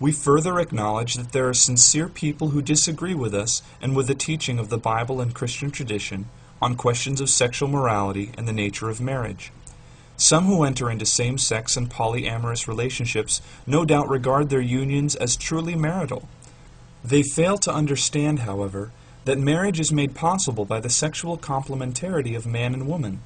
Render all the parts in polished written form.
We further acknowledge that there are sincere people who disagree with us and with the teaching of the Bible and Christian tradition on questions of sexual morality and the nature of marriage. Some who enter into same-sex and polyamorous relationships no doubt regard their unions as truly marital. They fail to understand, however, that marriage is made possible by the sexual complementarity of man and woman,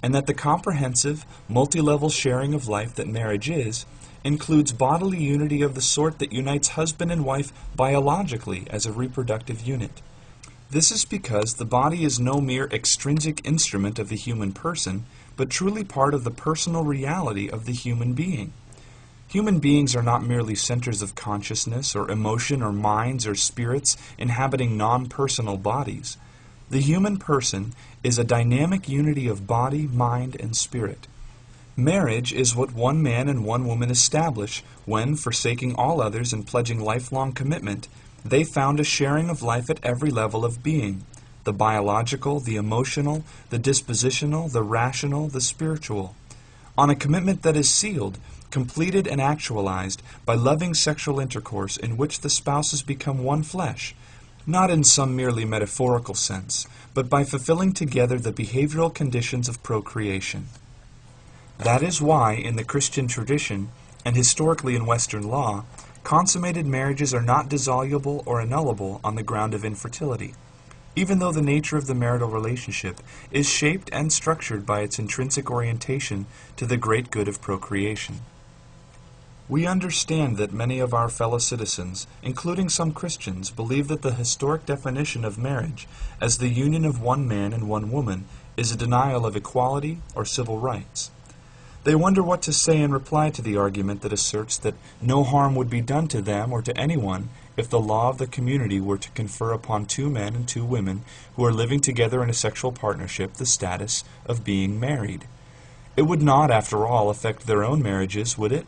and that the comprehensive, multi-level sharing of life that marriage is includes bodily unity of the sort that unites husband and wife biologically as a reproductive unit. This is because the body is no mere extrinsic instrument of the human person, but truly part of the personal reality of the human being. Human beings are not merely centers of consciousness or emotion or minds or spirits inhabiting non-personal bodies. The human person is a dynamic unity of body, mind, and spirit. Marriage is what one man and one woman establish when, forsaking all others and pledging lifelong commitment, they found a sharing of life at every level of being: the biological, the emotional, the dispositional, the rational, the spiritual. On a commitment that is sealed, completed, and actualized by loving sexual intercourse in which the spouses become one flesh, not in some merely metaphorical sense, but by fulfilling together the behavioral conditions of procreation. That is why, in the Christian tradition, and historically in Western law, consummated marriages are not dissoluble or annullable on the ground of infertility, even though the nature of the marital relationship is shaped and structured by its intrinsic orientation to the great good of procreation. We understand that many of our fellow citizens, including some Christians, believe that the historic definition of marriage as the union of one man and one woman is a denial of equality or civil rights. They wonder what to say in reply to the argument that asserts that no harm would be done to them or to anyone if the law of the community were to confer upon two men and two women who are living together in a sexual partnership the status of being married. It would not, after all, affect their own marriages, would it?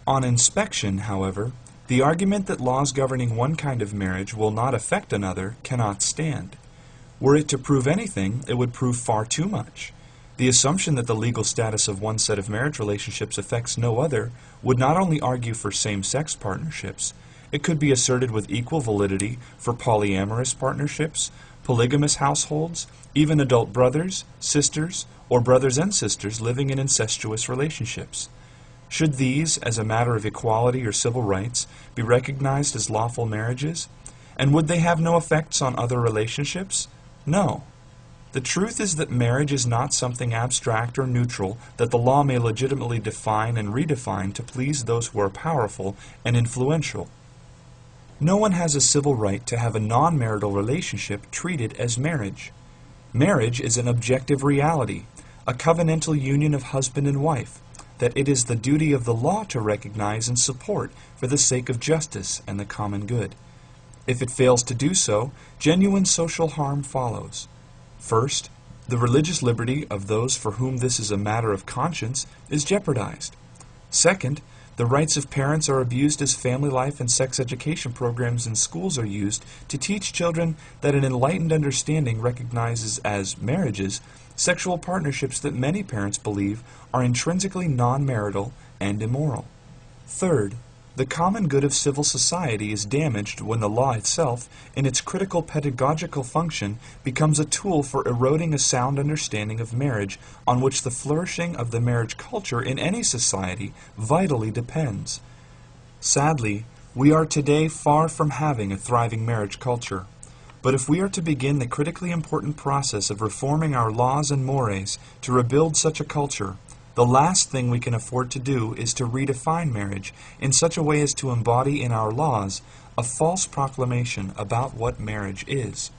On inspection, however, the argument that laws governing one kind of marriage will not affect another cannot stand. Were it to prove anything, it would prove far too much. The assumption that the legal status of one set of marriage relationships affects no other would not only argue for same-sex partnerships, it could be asserted with equal validity for polyamorous partnerships, polygamous households, even adult brothers, sisters, or brothers and sisters living in incestuous relationships. Should these, as a matter of equality or civil rights, be recognized as lawful marriages? And would they have no effects on other relationships? No. The truth is that marriage is not something abstract or neutral that the law may legitimately define and redefine to please those who are powerful and influential. No one has a civil right to have a non-marital relationship treated as marriage. Marriage is an objective reality, a covenantal union of husband and wife, that it is the duty of the law to recognize and support for the sake of justice and the common good. If it fails to do so, genuine social harm follows. First, the religious liberty of those for whom this is a matter of conscience is jeopardized. Second, the rights of parents are abused as family life and sex education programs in schools are used to teach children that an enlightened understanding recognizes as marriages sexual partnerships that many parents believe are intrinsically non-marital and immoral. Third, the common good of civil society is damaged when the law itself, in its critical pedagogical function, becomes a tool for eroding a sound understanding of marriage on which the flourishing of the marriage culture in any society vitally depends. Sadly, we are today far from having a thriving marriage culture. But if we are to begin the critically important process of reforming our laws and mores to rebuild such a culture, the last thing we can afford to do is to redefine marriage in such a way as to embody in our laws a false proclamation about what marriage is.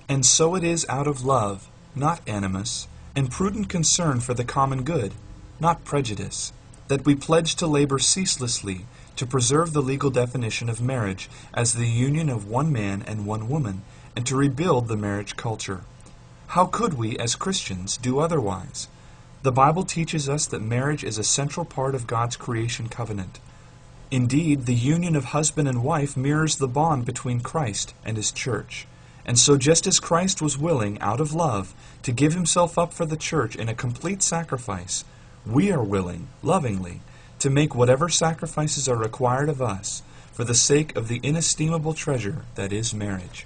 And so it is out of love, not animus, and prudent concern for the common good, not prejudice, that we pledge to labor ceaselessly to preserve the legal definition of marriage as the union of one man and one woman, and to rebuild the marriage culture. How could we, as Christians, do otherwise? The Bible teaches us that marriage is a central part of God's creation covenant. Indeed, the union of husband and wife mirrors the bond between Christ and His church. And so just as Christ was willing, out of love, to give Himself up for the church in a complete sacrifice, we are willing, lovingly, to make whatever sacrifices are required of us for the sake of the inestimable treasure that is marriage.